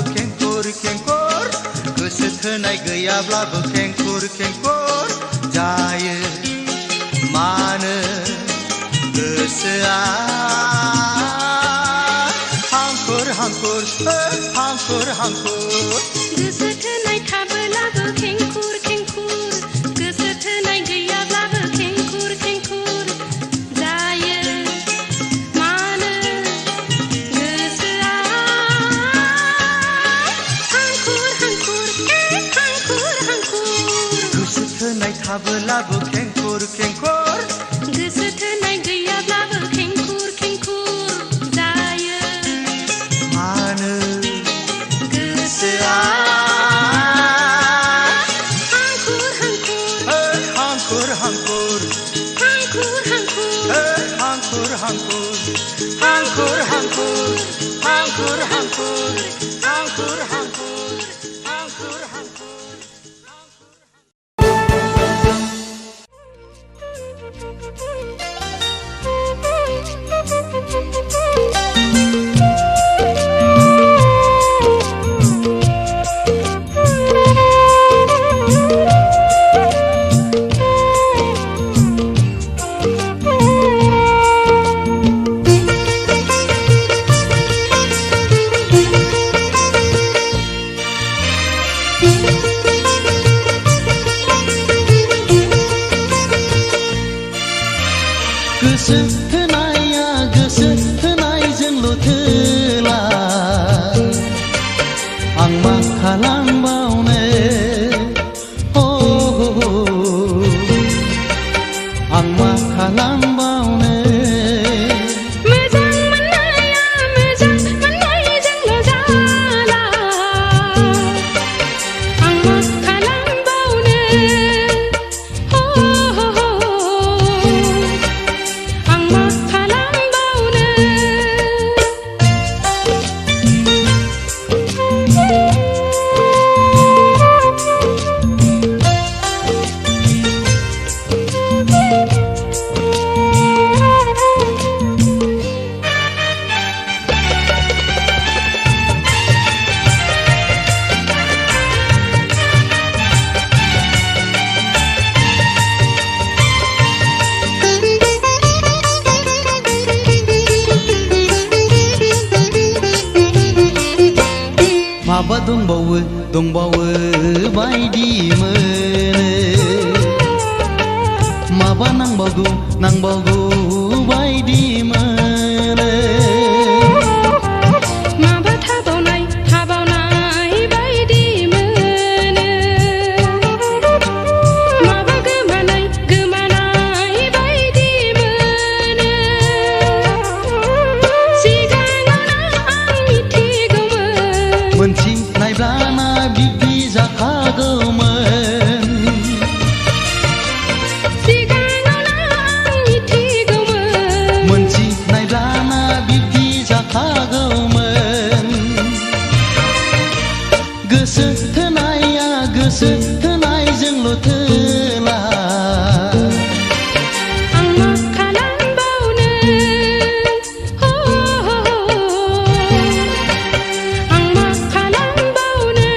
खेंखुर खेंखुर गोसो थोनाय गैयाब्लाबो खेंखुर खेंखुर जायो मानो गोसोआ हांखुर हांखुर हांखुर हांखुर गोसो थोनाय थाबोलाबो खेंखुर खेंखुर गोसो थोनाय गैयाब्लाबो खेंखुर खेंखुर जायो मानो गोसोआ हांखुर हांखुर हांखुर हांखुर गोसो थोनाय थाबोलाबो खेंखुर खेंखुर गोसो थोनाय गैयाब्लाबो खेंखुर खेंखुर जायो मानो गोसोआ हांखुर हांखुर हांखुर हांखुर हांखुर हांखुर हांखुर हांखुर हांखुर हांखुर हांखुर हांखुर हांखुर हांखुर हांखुर गोसो थोनाया गोसो थोनायजोंल' थोला आं मा खालामबावनो आं मा खालामबावनो मोजां मोननाया मोजां मोननायजोंल' जाला आं मा खालामबावनो आं मा खालामबावनो माबा दंबावो बायदि मोनो माबा नांबावगौ बायदि मोनो माबा थाबावनाय बायदि मोनो माबा गोमानाय बायदि मोनो सिगाङावनो आं मिथिगौमोन मोनथिनायब्लाना बिब्दि जाखागौमोन सिगाङावनो आं मिथिगौमोन मोनथिनायब्लाना बिब्दि जाखागौमोन गोसो थोनाया गोसो थोनायजोंल' थोला आं मा खालामबावनो आं मा खालामबावनो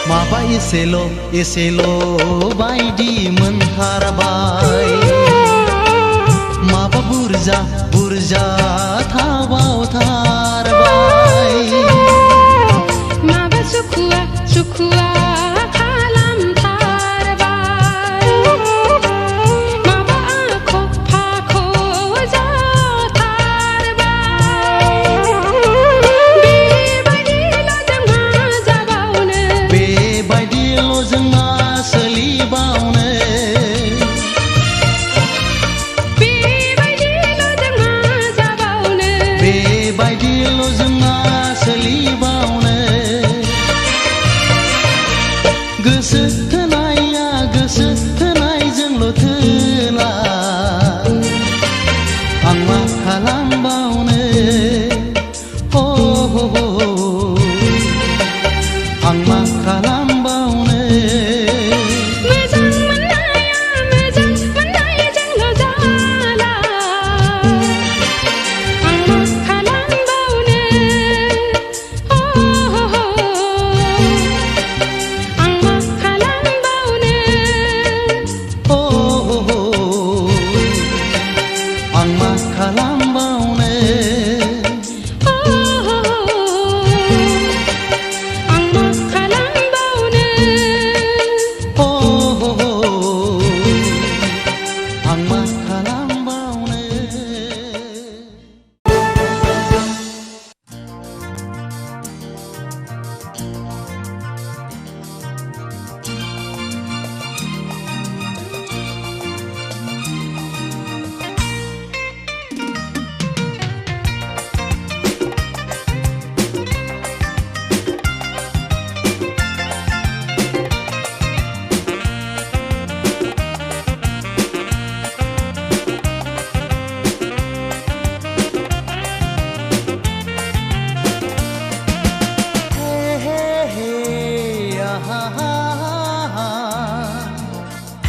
माबा एसेल' बायदि मोनथारबाय माबा बुरजा थाबावथारबाय माबा सुखुआ खालामथारबाय माबा आख' फाख' जाथारबाय बेबायदिल' जोंहा जाबावनो बेबायदिल' जोंना सोलिबावनो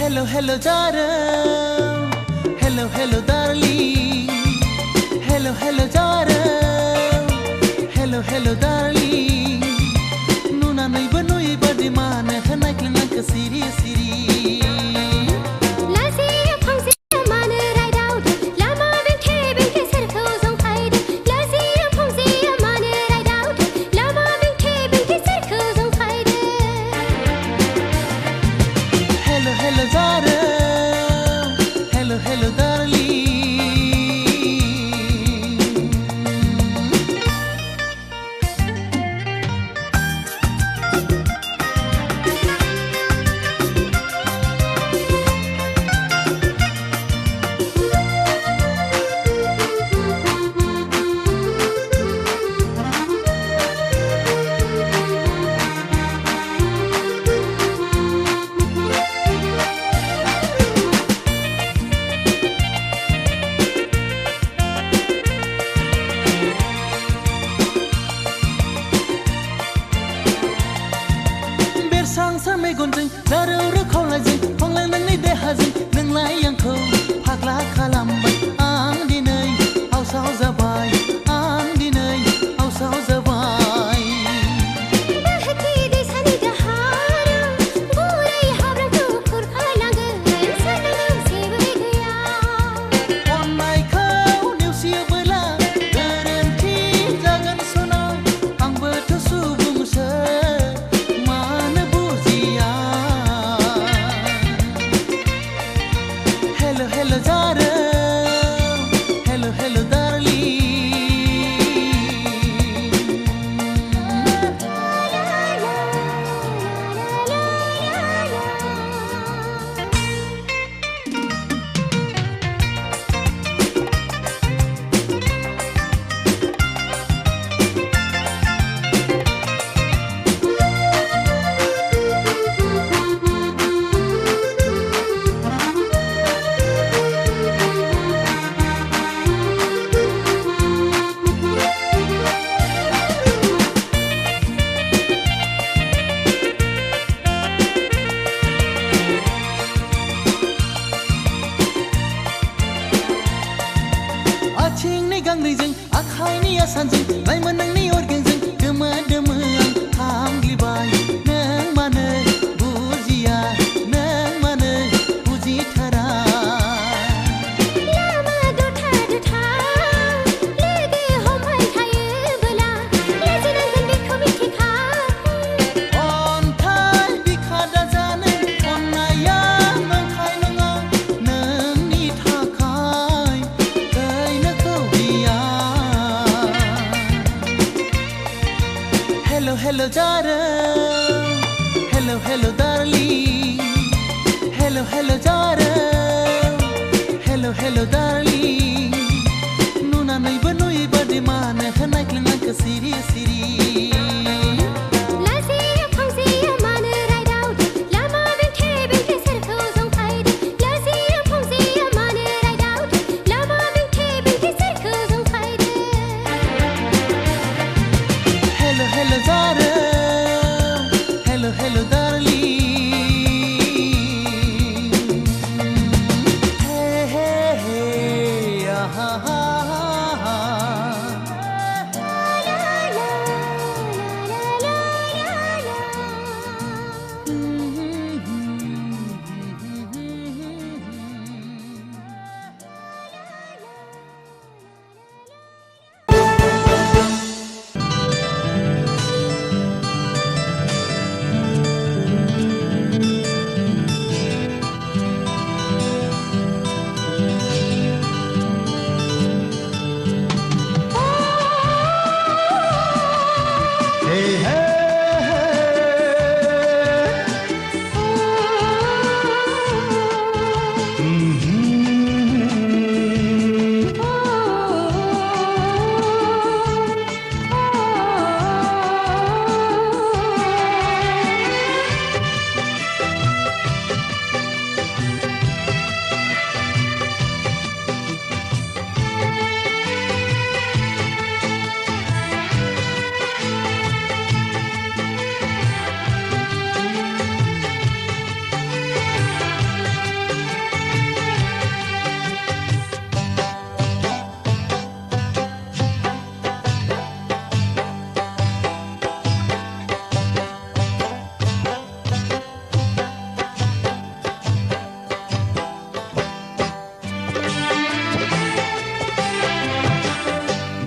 hello hello darling, hello hello darling, hello hello darling, hello hello darling. Nuna noi banui badi mana hanai klanga ka siri siri. Hello darling. Sang मेगनजों लारौ रोखावलायजों फांलायनानै देहाजों नोंलाय आंखौ फाग्ला खालामबाय आं दिनै आवसाव जाबाय आं दिनै आवसाव जाबाय दाहाति दैसानि दाहारा गुरै हाब्रांखौ खुरखालांगोन सानदों जेबो गैया अननायखौ नेवसियोबोला गोरोन्थि जागोन सना आंबोथ' सुबुंसो Hello, hello, darling. Hello, hello, darling. आथिंनि गांनैजों आखाइनि आसानजों लाइमोन नोंनि अरगेंजों दोमो दोमो आं थांग्लिबाय नों मानो बुजिया नों मानो बुजिथारा लामा दथा दथा लोगो हमबाय थायोबोला लाजिनांगोन बेखौ मिथिखा अन्थाइ बिखा दाजानो अननाया नंखाय नङा नोंनि थाखाय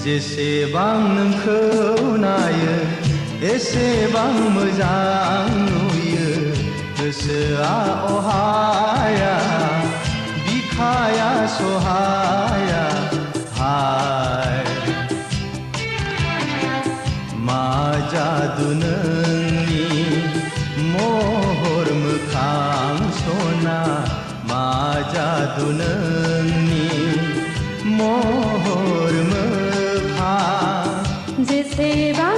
जेसेबां नोंखौ नायो एसेबां मोजां नुयो गोसोआ अहाया बिखाया सहाया हाय मा जादु नोंनि महर मोखां सना मा जादु नोंनि महर मोखां जेसेबां